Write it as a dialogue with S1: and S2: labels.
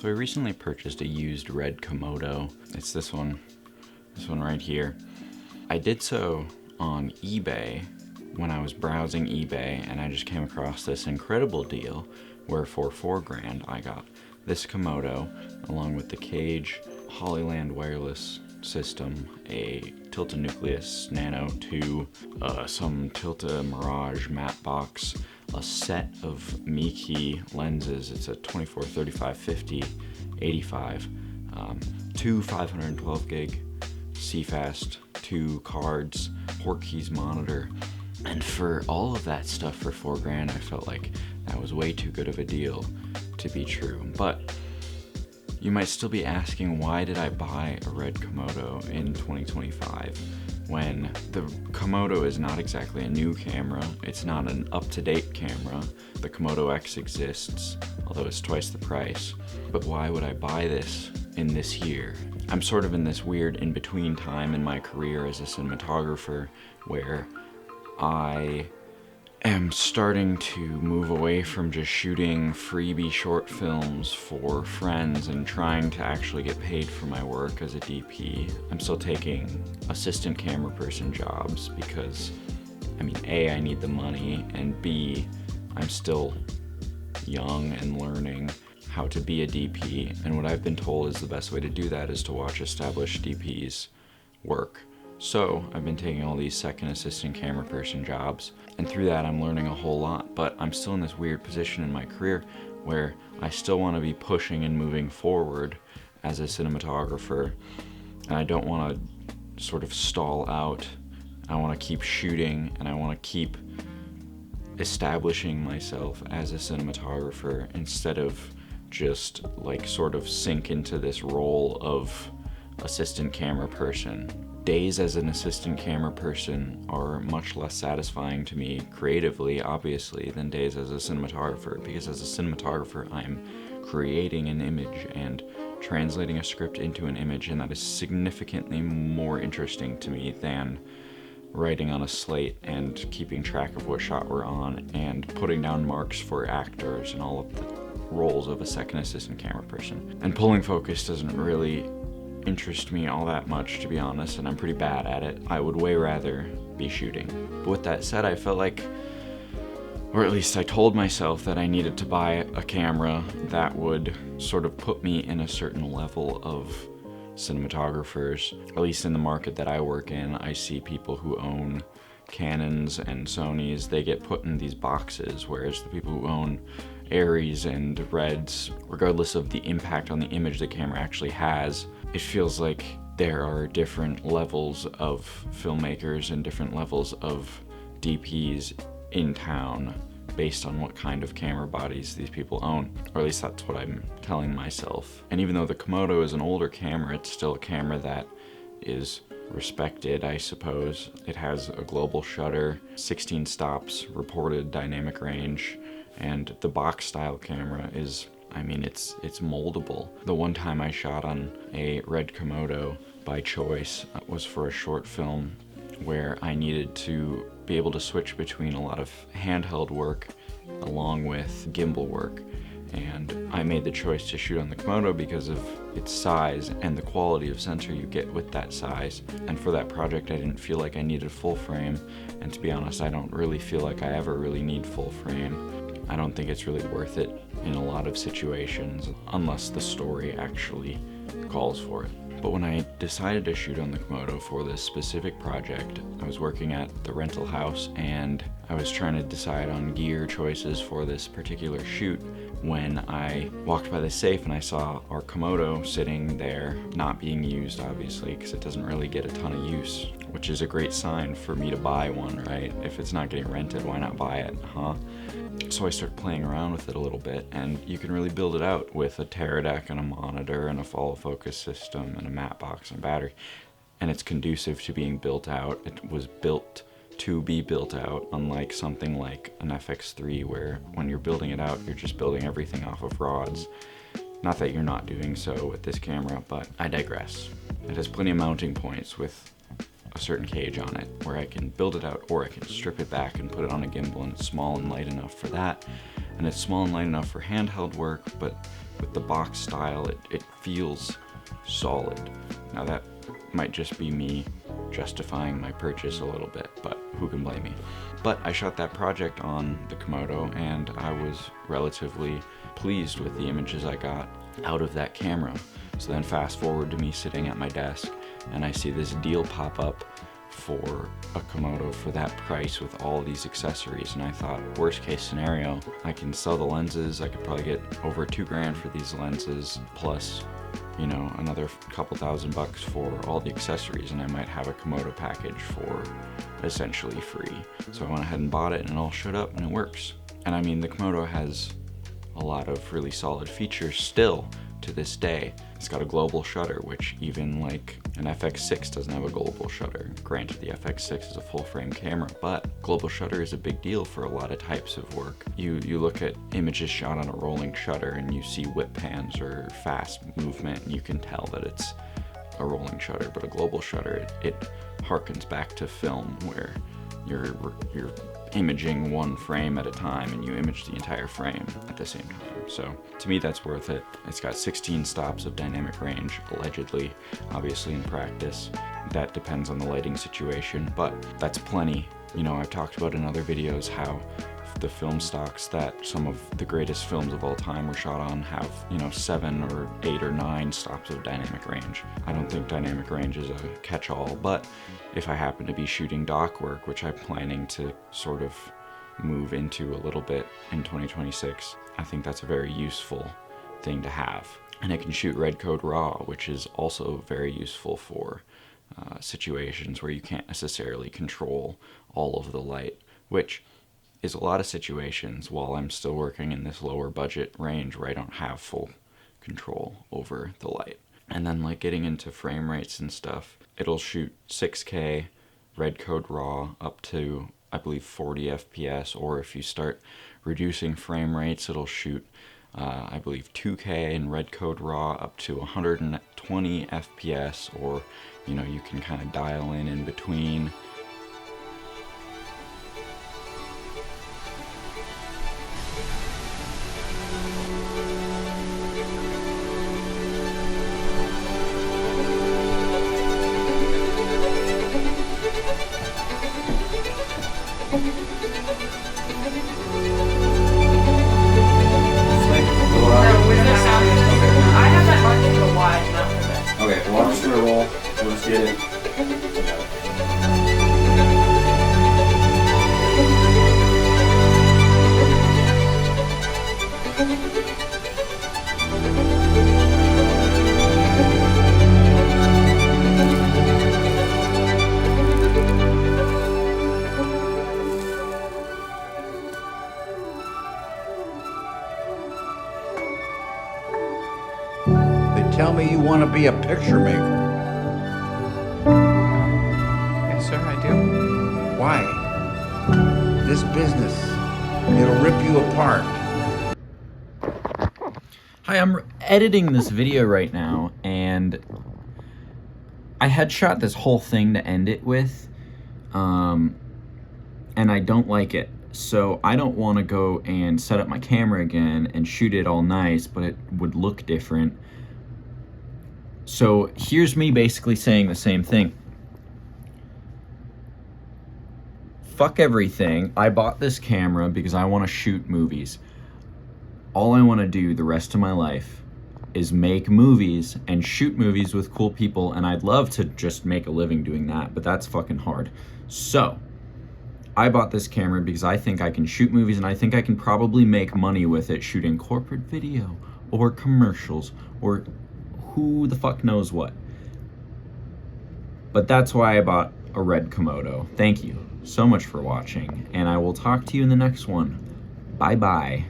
S1: So I recently purchased a used RED Komodo. It's this one right here. I did so on eBay when I was browsing eBay, and I just came across this incredible deal where for $4,000 I got this Komodo along with the cage, Hollyland wireless system, a Tilta Nucleus Nano 2, some Tilta Mirage matte box, a set of Miki lenses. It's a 24, 35, 50, 85, two 512 gig CFast, two cards, Portkeys monitor. And for all of that stuff for $4,000, I felt like that was way too good of a deal to be true. But you might still be asking, why did I buy a RED Komodo in 2025 when the Komodo is not exactly a new camera? It's not an up-to-date camera. The Komodo X exists, although it's twice the price. But why would I buy this in this year? I'm sort of in this weird in-between time in my career as a cinematographer where I am starting to move away from just shooting freebie short films for friends and trying to actually get paid for my work as a DP. I'm still taking assistant camera person jobs because, A, I need the money, and B, I'm still young and learning how to be a DP, and what I've been told is the best way to do that is to watch established DPs work. So I've been taking all these second assistant camera person jobs, and through that I'm learning a whole lot, but I'm still in this weird position in my career where I still want to be pushing and moving forward as a cinematographer, and I don't want to sort of stall out. I want to keep shooting, and I want to keep establishing myself as a cinematographer instead of just sort of sink into this role of assistant camera person. Days as an assistant camera person are much less satisfying to me creatively, obviously, than days as a cinematographer, because as a cinematographer, I'm creating an image and translating a script into an image, and that is significantly more interesting to me than writing on a slate and keeping track of what shot we're on and putting down marks for actors and all of the roles of a second assistant camera person. And pulling focus doesn't really interest me all that much, to be honest, and I'm pretty bad at it. I would way rather be shooting. But with that said, I felt like, or at least I told myself, that I needed to buy a camera that would sort of put me in a certain level of cinematographers. At least in the market that I work in, I see people who own Canons and Sonys, they get put in these boxes, whereas the people who own Aries and Reds, regardless of the impact on the image the camera actually has, it feels like there are different levels of filmmakers and different levels of DPs in town based on what kind of camera bodies these people own, or at least that's what I'm telling myself. And even though the Komodo is an older camera, it's still a camera that is respected, I suppose. It has a global shutter, 16 stops, reported dynamic range, and the box style camera is, it's moldable. The one time I shot on a RED Komodo by choice was for a short film where I needed to be able to switch between a lot of handheld work along with gimbal work. And I made the choice to shoot on the Komodo because of its size and the quality of sensor you get with that size. And for that project, I didn't feel like I needed full frame. And to be honest, I don't really feel like I ever really need full frame. I don't think it's really worth it in a lot of situations, unless the story actually calls for it. But when I decided to shoot on the Komodo for this specific project, I was working at the rental house and I was trying to decide on gear choices for this particular shoot when I walked by the safe and I saw our Komodo sitting there, not being used, obviously, because it doesn't really get a ton of use, which is a great sign for me to buy one, right? If it's not getting rented, why not buy it, huh? So I started playing around with it a little bit, and you can really build it out with a Teradek and a monitor and a follow focus system and a matte box and a battery, and it's conducive to being built out. It was built to be built out, unlike something like an FX3 where when you're building it out, you're just building everything off of rods. Not that you're not doing so with this camera, but I digress. It has plenty of mounting points with a certain cage on it where I can build it out, or I can strip it back and put it on a gimbal, and it's small and light enough for that. and it's small and light enough for handheld work, but with the box style, it feels solid. Now that might just be me justifying my purchase a little bit, but who can blame me? But I shot that project on the Komodo, and I was relatively pleased with the images I got out of that camera. So then fast forward to me sitting at my desk, and I see this deal pop up for a Komodo for that price with all these accessories, and I thought, worst case scenario, I can sell the lenses. I could probably get over $2,000 for these lenses, plus, you know, another couple $1,000 for all the accessories, and I might have a Komodo package for essentially free. So I went ahead and bought it, and it all showed up, and it works. And I mean, the Komodo has a lot of really solid features still to this day. It's got a global shutter, which even like an FX6 doesn't have a global shutter. Granted, the FX6 is a full frame camera, but global shutter is a big deal for a lot of types of work. You look at images shot on a rolling shutter and you see whip pans or fast movement, and you can tell that it's a rolling shutter. But a global shutter, it harkens back to film, where you're imaging one frame at a time, and you image the entire frame at the same time. So to me, that's worth it. It's got 16 stops of dynamic range, allegedly. Obviously in practice, that depends on the lighting situation, but that's plenty. You know, I've talked about in other videos how the film stocks that some of the greatest films of all time were shot on have, you know, 7 or 8 or 9 stops of dynamic range. I don't think dynamic range is a catch-all, but if I happen to be shooting dock work, which I'm planning to sort of move into a little bit in 2026, I think that's a very useful thing to have. And it can shoot red code raw, which is also very useful for situations where you can't necessarily control all of the light, which is a lot of situations while I'm still working in this lower budget range where I don't have full control over the light. And then like getting into frame rates and stuff, it'll shoot 6K red code raw up to, I believe, 40 FPS, or if you start reducing frame rates, it'll shoot I believe 2K in red code raw up to 120 FPS, or you know, you can kind of dial in between.
S2: Okay, well, I'm just gonna roll. We'll just get it.
S3: Tell me you want to be a picture maker.
S4: Yes, sir, I do.
S3: Why? This business, it'll rip you apart.
S1: Hi, I'm editing this video right now, and I had shot this whole thing to end it with, and I don't like it. So I don't want to go and set up my camera again and shoot it all nice, but it would look different. So here's me basically saying the same thing. Fuck everything. I bought this camera because I want to shoot movies. All I want to do the rest of my life is make movies and shoot movies with cool people, and I'd love to just make a living doing that, but that's fucking hard. So I bought this camera because I think I can shoot movies, and I think I can probably make money with it shooting corporate video or commercials or who the fuck knows what. But that's why I bought a RED Komodo. Thank you so much for watching, and I will talk to you in the next one. Bye bye.